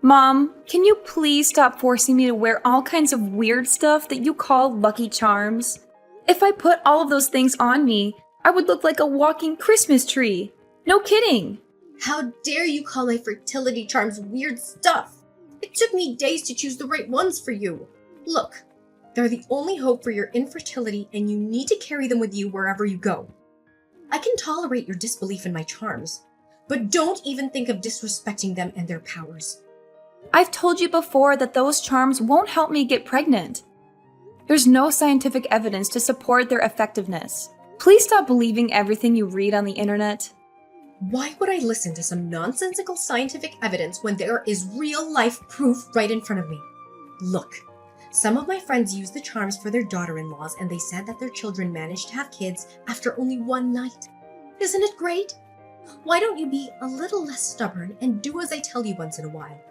Mom, can you please stop forcing me to wear all kinds of weird stuff that you call Lucky Charms? If I put all of those things on me, I would look like a walking Christmas tree. No kidding. How dare you call my fertility charms weird stuff? It took me days to choose the right ones for you. Look, they're the only hope for your infertility and you need to carry them with you wherever you go. I can tolerate your disbelief in my charms, but don't even think of disrespecting them and their powers. I've told you before that those charms won't help me get pregnant. There's no scientific evidence to support their effectiveness. Please stop believing everything you read on the internet. Why would I listen to some nonsensical scientific evidence when there is real-life proof right in front of me? Look, some of my friends used the charms for their daughter-in-laws and they said that their children managed to have kids after only one night. Isn't it great? Why don't you be a little less stubborn and do as I tell you once in a while?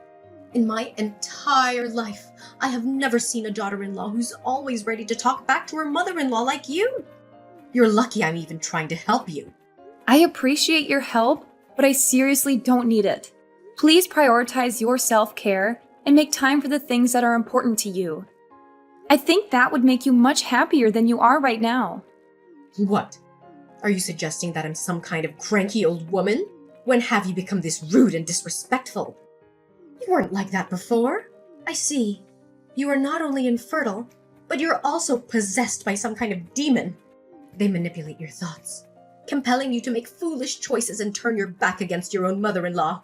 In my entire life, I have never seen a daughter-in-law who's always ready to talk back to her mother-in-law like you. You're lucky I'm even trying to help you. I appreciate your help, but I seriously don't need it. Please prioritize your self-care and make time for the things that are important to you. I think that would make you much happier than you are right now. What? Are you suggesting that I'm some kind of cranky old woman? When have you become this rude and disrespectful? You weren't like that before. I see. You are not only infertile, but you're also possessed by some kind of demon. They manipulate your thoughts, compelling you to make foolish choices and turn your back against your own mother-in-law.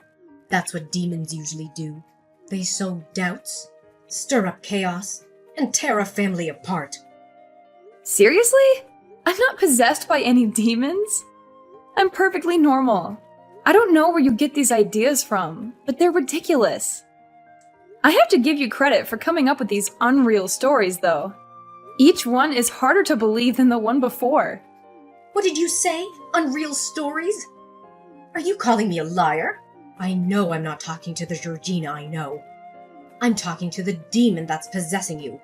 That's what demons usually do. They sow doubts, stir up chaos, and tear a family apart. Seriously? I'm not possessed by any demons. I'm perfectly normal. I don't know where you get these ideas from, but they're ridiculous. I have to give you credit for coming up with these unreal stories, though. Each one is harder to believe than the one before. What did you say? Unreal stories? Are you calling me a liar? I know I'm not talking to the Georgina I know. I'm talking to the demon that's possessing you.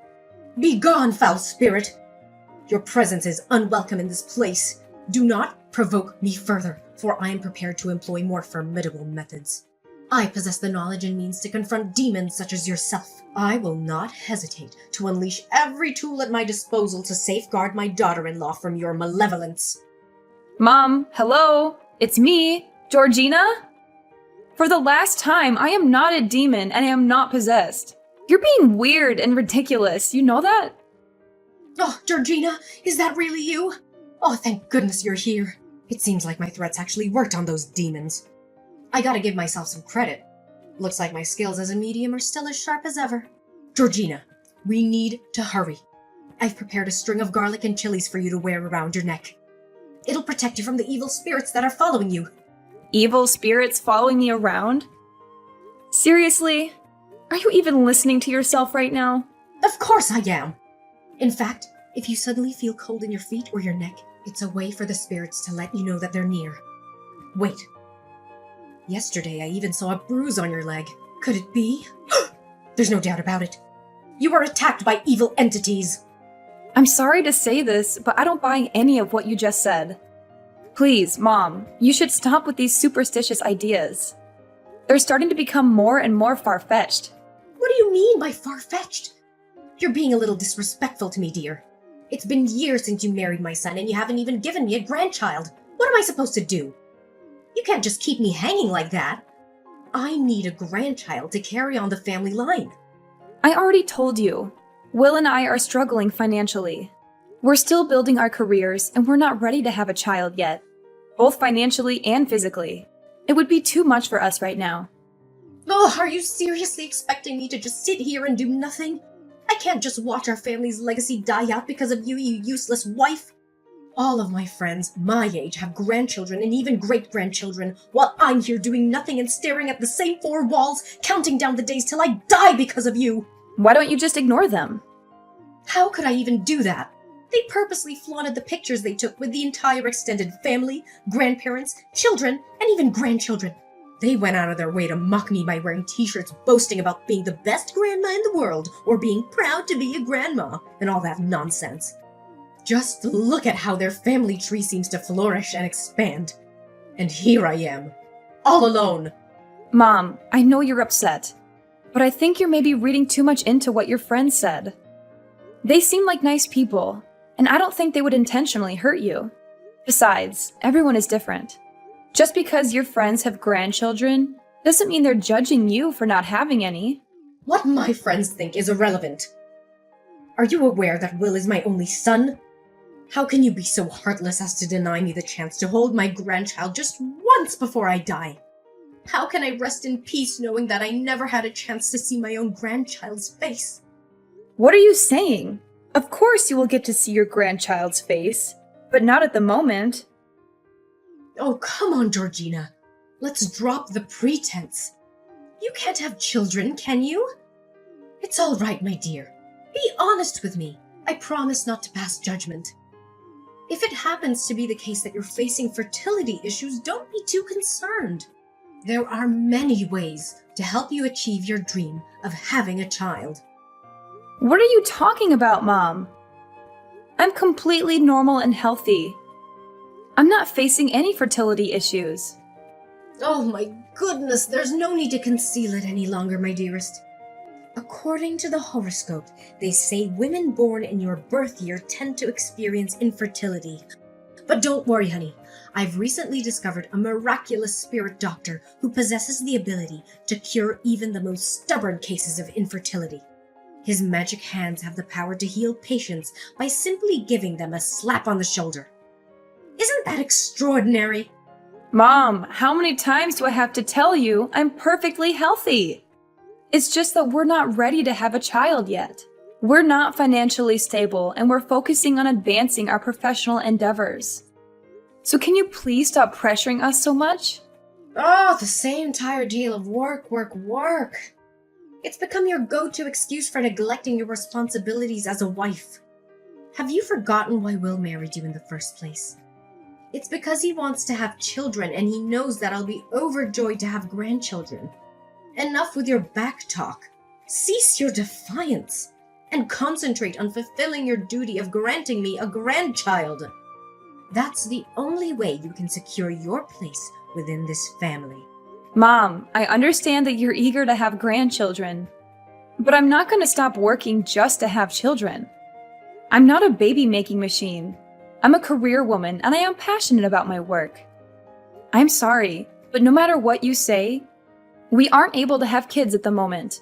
Be gone, foul spirit! Your presence is unwelcome in this place. Do not provoke me further, for I am prepared to employ more formidable methods. I possess the knowledge and means to confront demons such as yourself. I will not hesitate to unleash every tool at my disposal to safeguard my daughter-in-law from your malevolence. Mom, hello? It's me, Georgina? For the last time, I am not a demon and I am not possessed. You're being weird and ridiculous, you know that? Oh, Georgina, is that really you? Oh, thank goodness you're here. It seems like my threats actually worked on those demons. I gotta give myself some credit. Looks like my skills as a medium are still as sharp as ever. Georgina, we need to hurry. I've prepared a string of garlic and chilies for you to wear around your neck. It'll protect you from the evil spirits that are following you. Evil spirits following me around? Seriously? Are you even listening to yourself right now? Of course I am. In fact, if you suddenly feel cold in your feet or your neck, it's a way for the spirits to let you know that they're near. Wait. Yesterday, I even saw a bruise on your leg. Could it be? There's no doubt about it. You were attacked by evil entities. I'm sorry to say this, but I don't buy any of what you just said. Please, Mom, you should stop with these superstitious ideas. They're starting to become more and more far-fetched. What do you mean by far-fetched? You're being a little disrespectful to me, dear. It's been years since you married my son and you haven't even given me a grandchild. What am I supposed to do? You can't just keep me hanging like that. I need a grandchild to carry on the family line. I already told you. Will and I are struggling financially. We're still building our careers and we're not ready to have a child yet, both financially and physically. It would be too much for us right now. Oh, are you seriously expecting me to just sit here and do nothing? I can't just watch our family's legacy die out because of you, you useless wife. All of my friends my age have grandchildren and even great-grandchildren, while I'm here doing nothing and staring at the same four walls, counting down the days till I die because of you. Why don't you just ignore them? How could I even do that? They purposely flaunted the pictures they took with the entire extended family, grandparents, children, and even grandchildren. They went out of their way to mock me by wearing t-shirts boasting about being the best grandma in the world or being proud to be a grandma and all that nonsense. Just look at how their family tree seems to flourish and expand. And here I am, all alone. Mom, I know you're upset. but I think you're maybe reading too much into what your friends said. They seem like nice people, and I don't think they would intentionally hurt you. Besides, everyone is different. Just because your friends have grandchildren doesn't mean they're judging you for not having any. What my friends think is irrelevant. Are you aware that Will is my only son? How can you be so heartless as to deny me the chance to hold my grandchild just once before I die? How can I rest in peace knowing that I never had a chance to see my own grandchild's face? What are you saying? Of course you will get to see your grandchild's face, but not at the moment. Oh, come on, Georgina. Let's drop the pretense. You can't have children, can you? It's all right, my dear. Be honest with me. I promise not to pass judgment. If it happens to be the case that you're facing fertility issues, don't be too concerned. There are many ways to help you achieve your dream of having a child. What are you talking about, Mom? I'm completely normal and healthy. I'm not facing any fertility issues. Oh my goodness, there's no need to conceal it any longer, my dearest. According to the horoscope, they say women born in your birth year tend to experience infertility. But don't worry, honey. I've recently discovered a miraculous spirit doctor who possesses the ability to cure even the most stubborn cases of infertility. His magic hands have the power to heal patients by simply giving them a slap on the shoulder. Isn't that extraordinary? Mom, how many times do I have to tell you I'm perfectly healthy? It's just that we're not ready to have a child yet. We're not financially stable and we're focusing on advancing our professional endeavors. So can you please stop pressuring us so much? Oh, the same tired deal of work, work, work. It's become your go-to excuse for neglecting your responsibilities as a wife. Have you forgotten why Will married you in the first place? It's because he wants to have children and he knows that I'll be overjoyed to have grandchildren. Enough with your back talk. Cease your defiance and concentrate on fulfilling your duty of granting me a grandchild. That's the only way you can secure your place within this family. Mom, I understand that you're eager to have grandchildren, but I'm not going to stop working just to have children. I'm not a baby-making machine. I'm a career woman and I am passionate about my work. I'm sorry, but no matter what you say, we aren't able to have kids at the moment.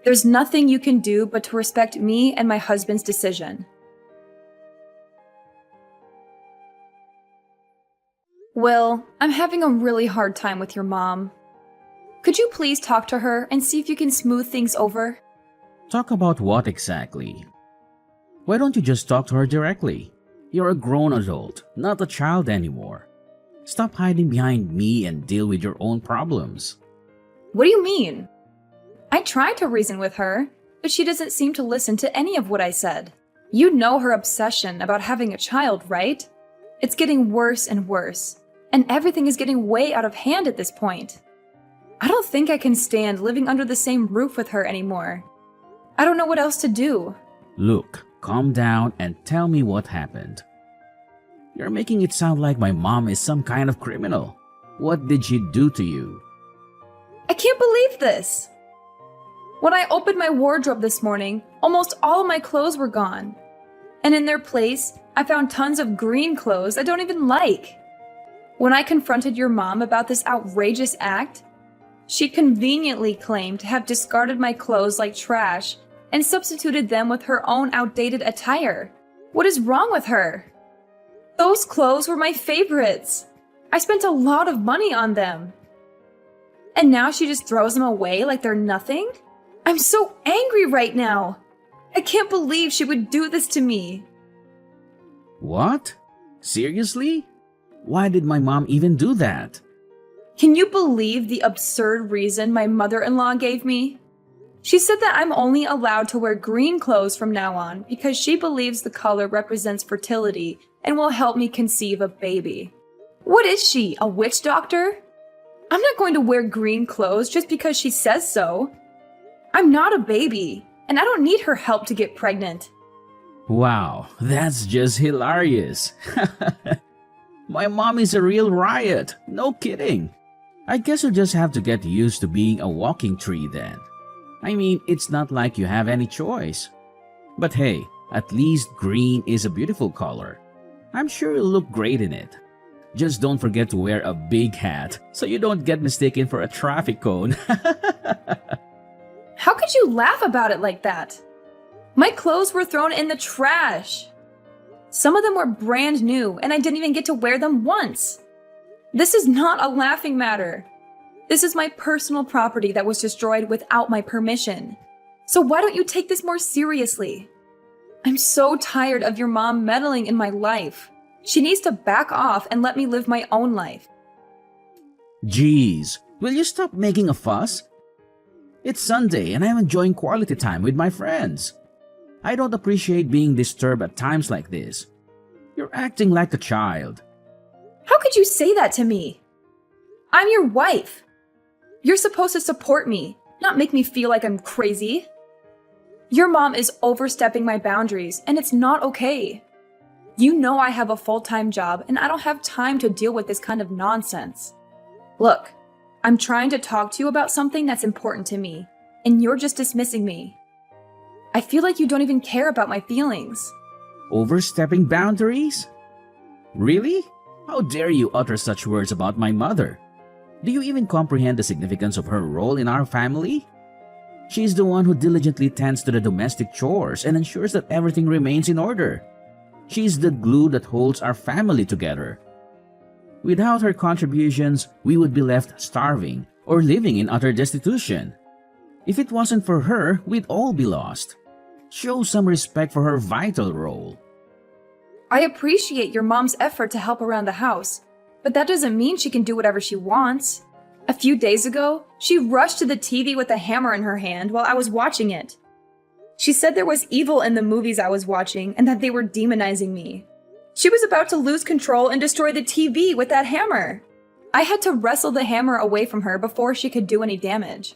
There's nothing you can do but to respect me and my husband's decision. Will, I'm having a really hard time with your mom. Could you please talk to her and see if you can smooth things over? Talk about what exactly? Why don't you just talk to her directly? You're a grown adult, not a child anymore. Stop hiding behind me and deal with your own problems. What do you mean? I tried to reason with her, but she doesn't seem to listen to any of what I said. You know her obsession about having a child, right? It's getting worse and worse, and everything is getting way out of hand at this point. I don't think I can stand living under the same roof with her anymore. I don't know what else to do. Look, calm down and tell me what happened. You're making it sound like my mom is some kind of criminal. What did she do to you? I can't believe this! When I opened my wardrobe this morning, almost all of my clothes were gone. And in their place, I found tons of green clothes I don't even like. When I confronted your mom about this outrageous act, she conveniently claimed to have discarded my clothes like trash and substituted them with her own outdated attire. What is wrong with her? Those clothes were my favorites. I spent a lot of money on them. And now she just throws them away like they're nothing? I'm so angry right now. I can't believe she would do this to me. What? Seriously? Why did my mom even do that? Can you believe the absurd reason my mother-in-law gave me? She said that I'm only allowed to wear green clothes from now on because she believes the color represents fertility and will help me conceive a baby. What is she, a witch doctor? I'm not going to wear green clothes just because she says so. I'm not a baby, and I don't need her help to get pregnant. Wow, that's just hilarious. My mom is a real riot, no kidding. I guess you'll just have to get used to being a walking tree then. I mean, it's not like you have any choice. But hey, at least green is a beautiful color. I'm sure you'll look great in it. Just don't forget to wear a big hat so you don't get mistaken for a traffic cone. How could you laugh about it like that? My clothes were thrown in the trash. Some of them were brand new, and I didn't even get to wear them once. This is not a laughing matter. This is my personal property that was destroyed without my permission. So why don't you take this more seriously? I'm so tired of your mom meddling in my life. She needs to back off and let me live my own life. Jeez, will you stop making a fuss? It's Sunday and I'm enjoying quality time with my friends. I don't appreciate being disturbed at times like this. You're acting like a child. How could you say that to me? I'm your wife. You're supposed to support me, not make me feel like I'm crazy. Your mom is overstepping my boundaries, and it's not okay. You know I have a full-time job, and I don't have time to deal with this kind of nonsense. Look, I'm trying to talk to you about something that's important to me, and you're just dismissing me. I feel like you don't even care about my feelings. Overstepping boundaries? Really? How dare you utter such words about my mother? Do you even comprehend the significance of her role in our family? She's the one who diligently tends to the domestic chores and ensures that everything remains in order. She's the glue that holds our family together. Without her contributions, we would be left starving or living in utter destitution. If it wasn't for her, we'd all be lost. Show some respect for her vital role. I appreciate your mom's effort to help around the house, but that doesn't mean she can do whatever she wants. A few days ago, she rushed to the TV with a hammer in her hand while I was watching it. She said there was evil in the movies I was watching and that they were demonizing me. She was about to lose control and destroy the TV with that hammer. I had to wrestle the hammer away from her before she could do any damage.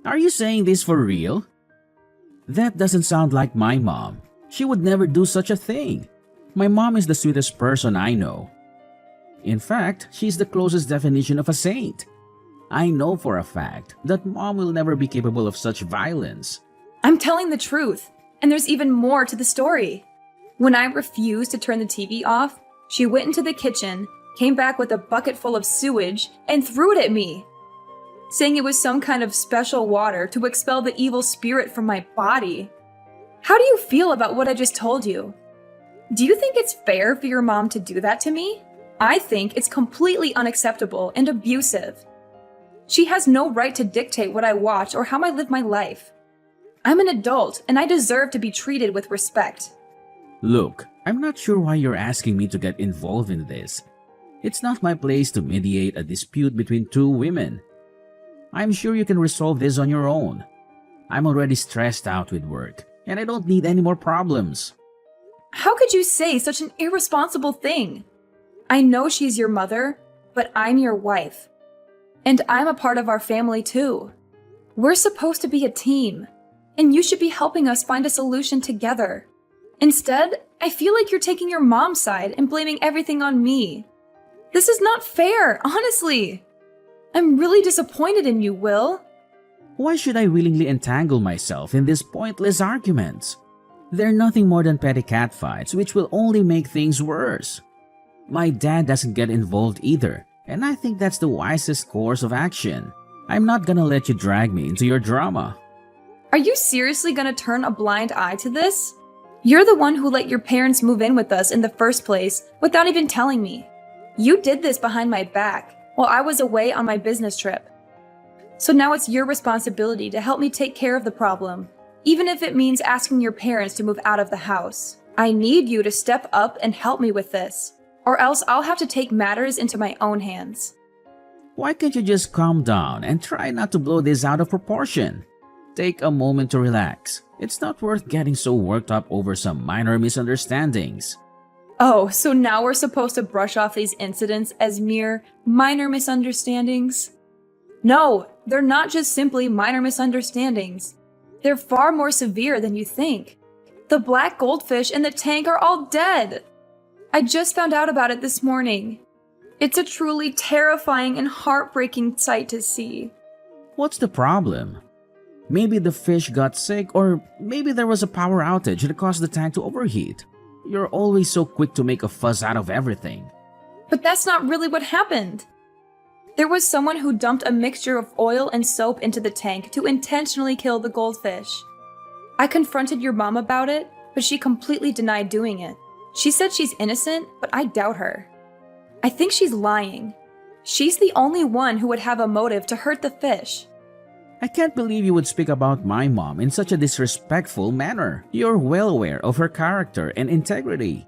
Are you saying this for real? That doesn't sound like my mom. She would never do such a thing. My mom is the sweetest person I know. In fact, she's the closest definition of a saint. I know for a fact that mom will never be capable of such violence. I'm telling the truth, and there's even more to the story. When I refused to turn the TV off, she went into the kitchen, came back with a bucket full of sewage, and threw it at me, saying it was some kind of special water to expel the evil spirit from my body. How do you feel about what I just told you? Do you think it's fair for your mom to do that to me? I think it's completely unacceptable and abusive. She has no right to dictate what I watch or how I live my life. I'm an adult, and I deserve to be treated with respect. Look, I'm not sure why you're asking me to get involved in this. It's not my place to mediate a dispute between two women. I'm sure you can resolve this on your own. I'm already stressed out with work, and I don't need any more problems. How could you say such an irresponsible thing? I know she's your mother, but I'm your wife. And I'm a part of our family too. We're supposed to be a team, and you should be helping us find a solution together. Instead, I feel like you're taking your mom's side and blaming everything on me. This is not fair, honestly. I'm really disappointed in you, Will. Why should I willingly entangle myself in these pointless arguments? They're nothing more than petty catfights which will only make things worse. My dad doesn't get involved either, and I think that's the wisest course of action. I'm not gonna let you drag me into your drama. Are you seriously gonna turn a blind eye to this? You're the one who let your parents move in with us in the first place without even telling me. You did this behind my back while I was away on my business trip. So now it's your responsibility to help me take care of the problem, even if it means asking your parents to move out of the house. I need you to step up and help me with this, or else I'll have to take matters into my own hands. Why can't you just calm down and try not to blow this out of proportion? Take a moment to relax. It's not worth getting so worked up over some minor misunderstandings. Oh, so now we're supposed to brush off these incidents as mere minor misunderstandings? No, they're not just simply minor misunderstandings. They're far more severe than you think. The black goldfish in the tank are all dead. I just found out about it this morning. It's a truly terrifying and heartbreaking sight to see. What's the problem? Maybe the fish got sick, or maybe there was a power outage that caused the tank to overheat. You're always so quick to make a fuss out of everything. But that's not really what happened. There was someone who dumped a mixture of oil and soap into the tank to intentionally kill the goldfish. I confronted your mom about it, but she completely denied doing it. She said she's innocent, but I doubt her. I think she's lying. She's the only one who would have a motive to hurt the fish. I can't believe you would speak about my mom in such a disrespectful manner. You're well aware of her character and integrity.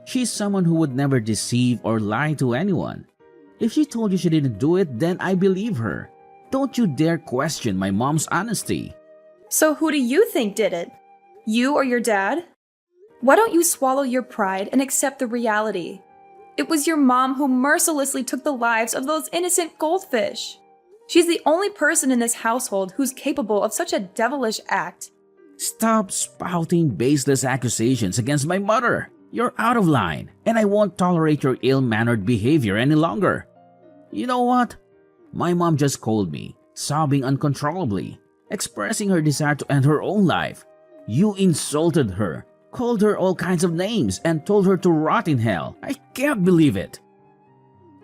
She's someone who would never deceive or lie to anyone. If she told you she didn't do it, then I believe her. Don't you dare question my mom's honesty. So who do you think did it? You or your dad? Why don't you swallow your pride and accept the reality? It was your mom who mercilessly took the lives of those innocent goldfish. She's the only person in this household who's capable of such a devilish act. Stop spouting baseless accusations against my mother. You're out of line, and I won't tolerate your ill-mannered behavior any longer. You know what? My mom just called me, sobbing uncontrollably, expressing her desire to end her own life. You insulted her, called her all kinds of names, and told her to rot in hell. I can't believe it.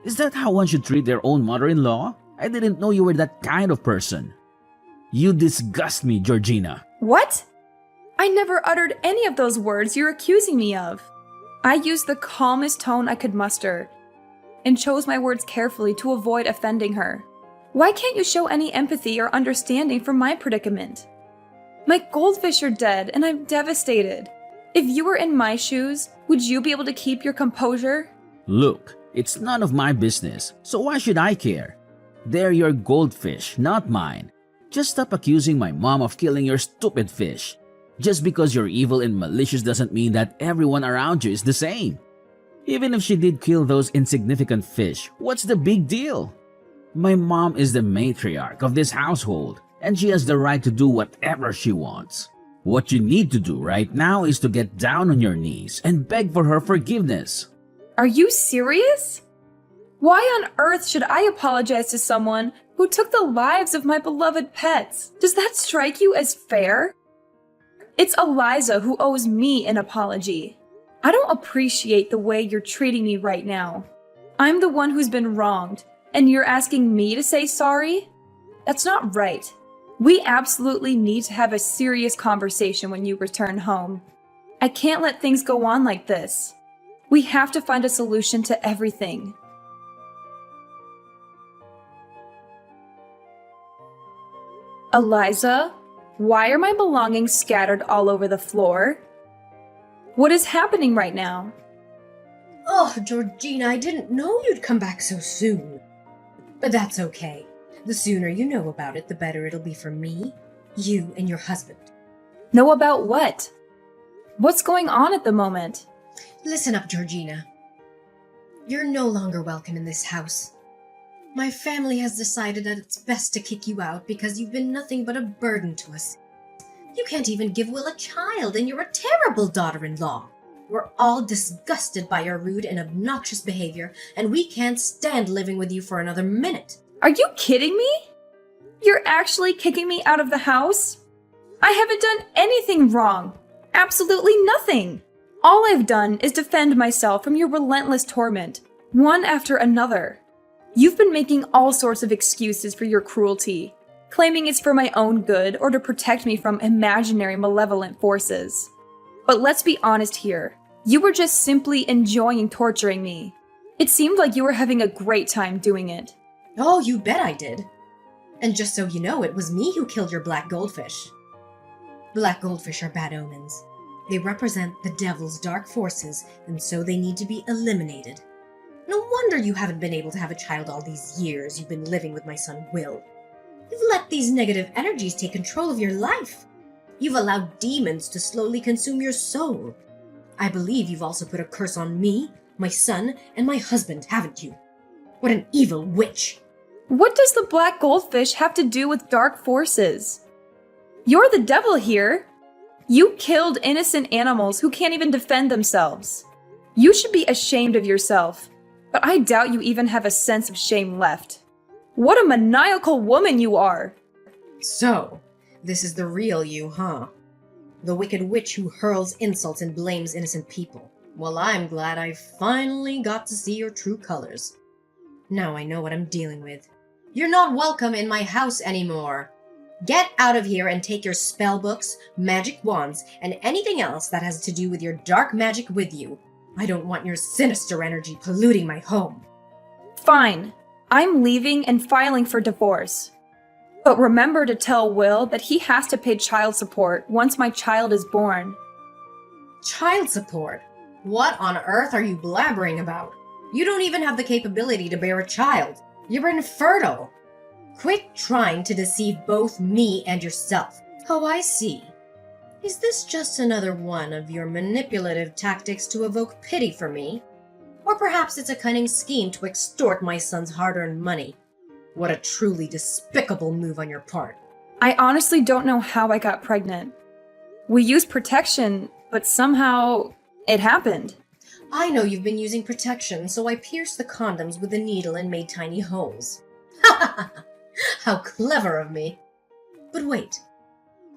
Is that how one should treat their own mother-in-law? I didn't know you were that kind of person. You disgust me, Georgina. What? I never uttered any of those words you're accusing me of. I used the calmest tone I could muster and chose my words carefully to avoid offending her. Why can't you show any empathy or understanding for my predicament? My goldfish are dead and I'm devastated. If you were in my shoes, would you be able to keep your composure? Look, it's none of my business, so why should I care? They're your goldfish, not mine. Just stop accusing my mom of killing your stupid fish. Just because you're evil and malicious doesn't mean that everyone around you is the same. Even if she did kill those insignificant fish, what's the big deal? My mom is the matriarch of this household, and she has the right to do whatever she wants. What you need to do right now is to get down on your knees and beg for her forgiveness. Are you serious? Why on earth should I apologize to someone who took the lives of my beloved pets? Does that strike you as fair? It's Eliza who owes me an apology. I don't appreciate the way you're treating me right now. I'm the one who's been wronged, and you're asking me to say sorry? That's not right. We absolutely need to have a serious conversation when you return home. I can't let things go on like this. We have to find a solution to everything. Eliza, why are my belongings scattered all over the floor? What is happening right now? Oh, Georgina, I didn't know you'd come back so soon. But that's okay. The sooner you know about it, the better it'll be for me, you, and your husband. Know about what? What's going on at the moment? Listen up, Georgina. You're no longer welcome in this house. My family has decided that it's best to kick you out because you've been nothing but a burden to us. You can't even give Will a child, and you're a terrible daughter-in-law. We're all disgusted by your rude and obnoxious behavior, and we can't stand living with you for another minute. Are you kidding me? You're actually kicking me out of the house? I haven't done anything wrong. Absolutely nothing. All I've done is defend myself from your relentless torment, one after another. You've been making all sorts of excuses for your cruelty, claiming it's for my own good or to protect me from imaginary malevolent forces. But let's be honest here. You were just simply enjoying torturing me. It seemed like you were having a great time doing it. Oh, you bet I did. And just so you know, it was me who killed your black goldfish. Black goldfish are bad omens. They represent the devil's dark forces, and so they need to be eliminated. No wonder you haven't been able to have a child all these years you've been living with my son Will. You've let these negative energies take control of your life. You've allowed demons to slowly consume your soul. I believe you've also put a curse on me, my son, and my husband, haven't you? What an evil witch! What does the black goldfish have to do with dark forces? You're the devil here. You killed innocent animals who can't even defend themselves. You should be ashamed of yourself, but I doubt you even have a sense of shame left. What a maniacal woman you are! So, This is the real you, huh? The wicked witch who hurls insults and blames innocent people. Well, I'm glad I finally got to see your true colors. Now I know what I'm dealing with. You're not welcome in my house anymore. Get out of here and take your spell books, magic wands, and anything else that has to do with your dark magic with you. I don't want your sinister energy polluting my home. Fine. I'm leaving and filing for divorce. But remember to tell Will that he has to pay child support once my child is born. Child support? What on earth are you blabbering about? You don't even have the capability to bear a child. You're infertile. Quit trying to deceive both me and yourself. Oh, I see. Is this just another one of your manipulative tactics to evoke pity for me? Or perhaps it's a cunning scheme to extort my son's hard-earned money. What a truly despicable move on your part. I honestly don't know how I got pregnant. We used protection, but somehow it happened. I know you've been using protection, so I pierced the condoms with a needle and made tiny holes. Ha ha ha! How clever of me. But wait,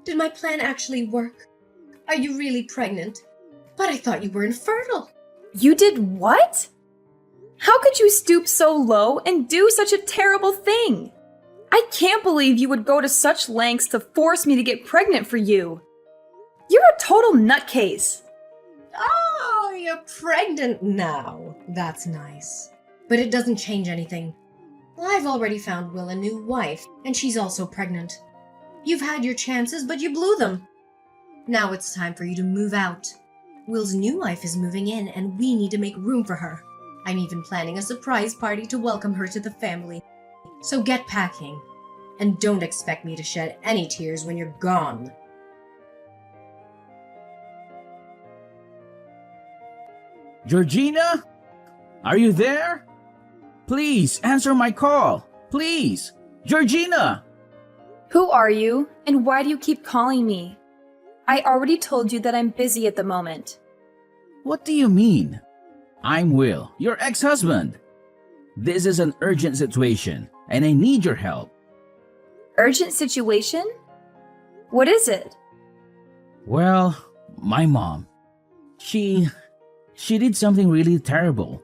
did my plan actually work? Are you really pregnant? But I thought you were infertile. You did what? How could you stoop so low and do such a terrible thing? I can't believe you would go to such lengths to force me to get pregnant for you. You're a total nutcase. Oh, you're pregnant now. That's nice. But it doesn't change anything. I've already found Will a new wife, and she's also pregnant. You've had your chances, but you blew them. Now it's time for you to move out. Will's new wife is moving in, and we need to make room for her. I'm even planning a surprise party to welcome her to the family. So get packing, and don't expect me to shed any tears when you're gone. Georgina? Are you there? Please answer my call. Please. Georgina! Who are you, and why do you keep calling me? I already told you that I'm busy at the moment. What do you mean? I'm Will, your ex-husband. This is an urgent situation, and I need your help. Urgent situation? What is it? Well, my mom. She did something really terrible.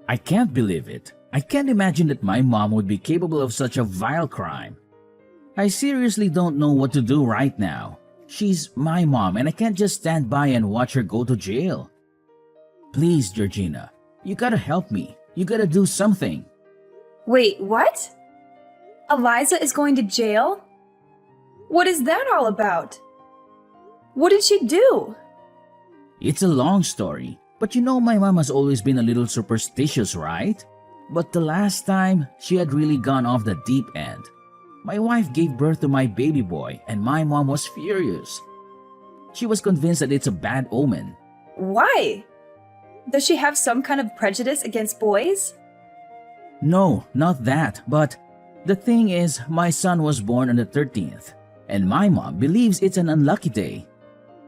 I can't believe it. I can't imagine that my mom would be capable of such a vile crime. I seriously don't know what to do right now. She's my mom, and I can't just stand by and watch her go to jail. Please, Georgina, you gotta help me. You gotta do something. Wait, what? Eliza is going to jail? What is that all about? What did she do? It's a long story, but you know my mom has always been a little superstitious, right? But the last time, she had really gone off the deep end. My wife gave birth to my baby boy, and my mom was furious. She was convinced that it's a bad omen. Why? Does she have some kind of prejudice against boys? No, not that, but the thing is, my son was born on the 13th, and my mom believes it's an unlucky day.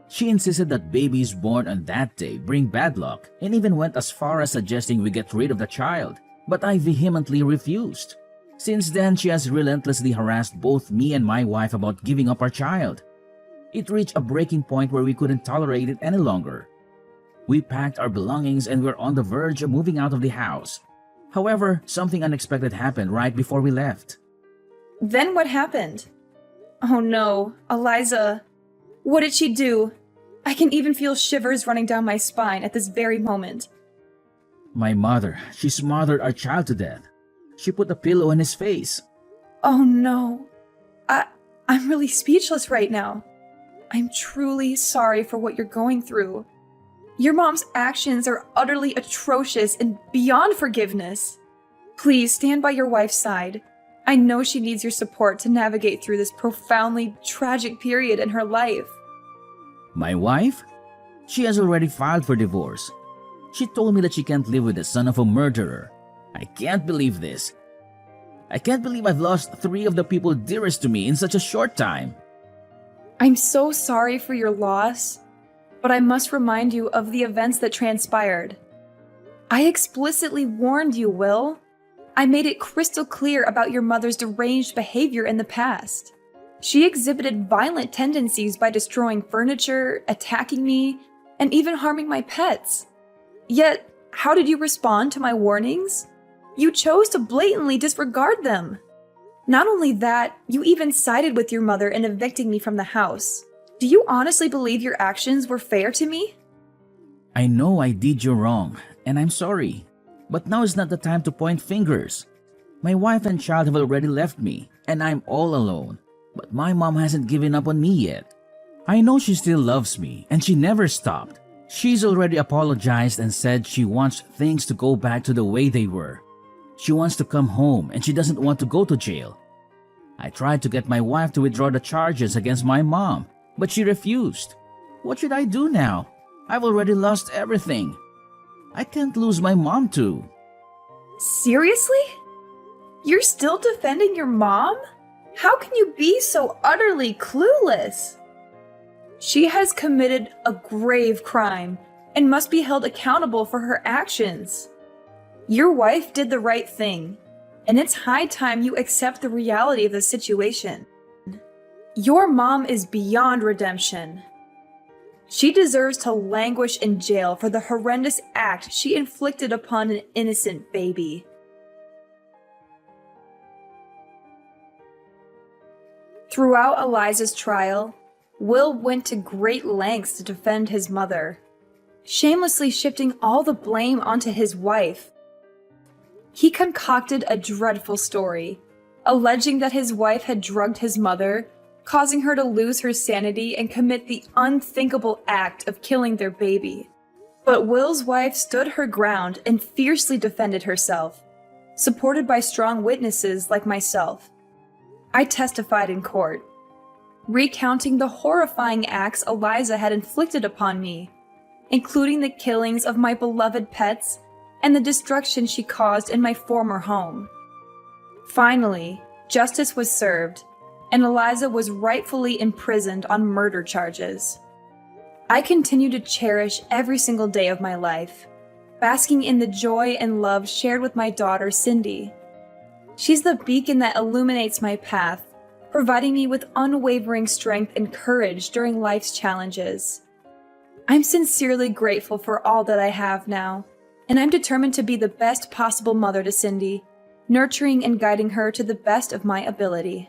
She insisted that babies born on that day bring bad luck, and even went as far as suggesting we get rid of the child, but I vehemently refused. Since then, she has relentlessly harassed both me and my wife about giving up our child. It reached a breaking point where we couldn't tolerate it any longer. We packed our belongings and were on the verge of moving out of the house. However, something unexpected happened right before we left. Then what happened? Oh no, Eliza. What did she do? I can even feel shivers running down my spine at this very moment. My mother, she smothered our child to death. She put a pillow on his face. Oh no. I'm really speechless right now. I'm truly sorry for what you're going through. Your mom's actions are utterly atrocious and beyond forgiveness. Please stand by your wife's side. I know she needs your support to navigate through this profoundly tragic period in her life. My wife? She has already filed for divorce. She told me that she can't live with the son of a murderer. I can't believe this. I can't believe I've lost 3 of the people dearest to me in such a short time. I'm so sorry for your loss, but I must remind you of the events that transpired. I explicitly warned you, Will. I made it crystal clear about your mother's deranged behavior in the past. She exhibited violent tendencies by destroying furniture, attacking me, and even harming my pets. Yet, how did you respond to my warnings? You chose to blatantly disregard them. Not only that, you even sided with your mother in evicting me from the house. Do you honestly believe your actions were fair to me? I know I did you wrong, and I'm sorry. But now is not the time to point fingers. My wife and child have already left me, and I'm all alone. But my mom hasn't given up on me yet. I know she still loves me, and she never stopped. She's already apologized and said she wants things to go back to the way they were. She wants to come home, and she doesn't want to go to jail. I tried to get my wife to withdraw the charges against my mom, but she refused. What should I do now? I've already lost everything. I can't lose my mom too. Seriously? You're still defending your mom? How can you be so utterly clueless? She has committed a grave crime and must be held accountable for her actions. Your wife did the right thing, and it's high time you accept the reality of the situation. Your mom is beyond redemption. She deserves to languish in jail for the horrendous act she inflicted upon an innocent baby. Throughout Eliza's trial, Will went to great lengths to defend his mother, shamelessly shifting all the blame onto his wife. He concocted a dreadful story, alleging that his wife had drugged his mother, causing her to lose her sanity and commit the unthinkable act of killing their baby. But Will's wife stood her ground and fiercely defended herself, supported by strong witnesses like myself. I testified in court, recounting the horrifying acts Eliza had inflicted upon me, including the killings of my beloved pets and the destruction she caused in my former home. Finally, justice was served, and Eliza was rightfully imprisoned on murder charges. I continue to cherish every single day of my life, basking in the joy and love shared with my daughter, Cindy. She's the beacon that illuminates my path, providing me with unwavering strength and courage during life's challenges. I'm sincerely grateful for all that I have now, and I'm determined to be the best possible mother to Cindy, nurturing and guiding her to the best of my ability.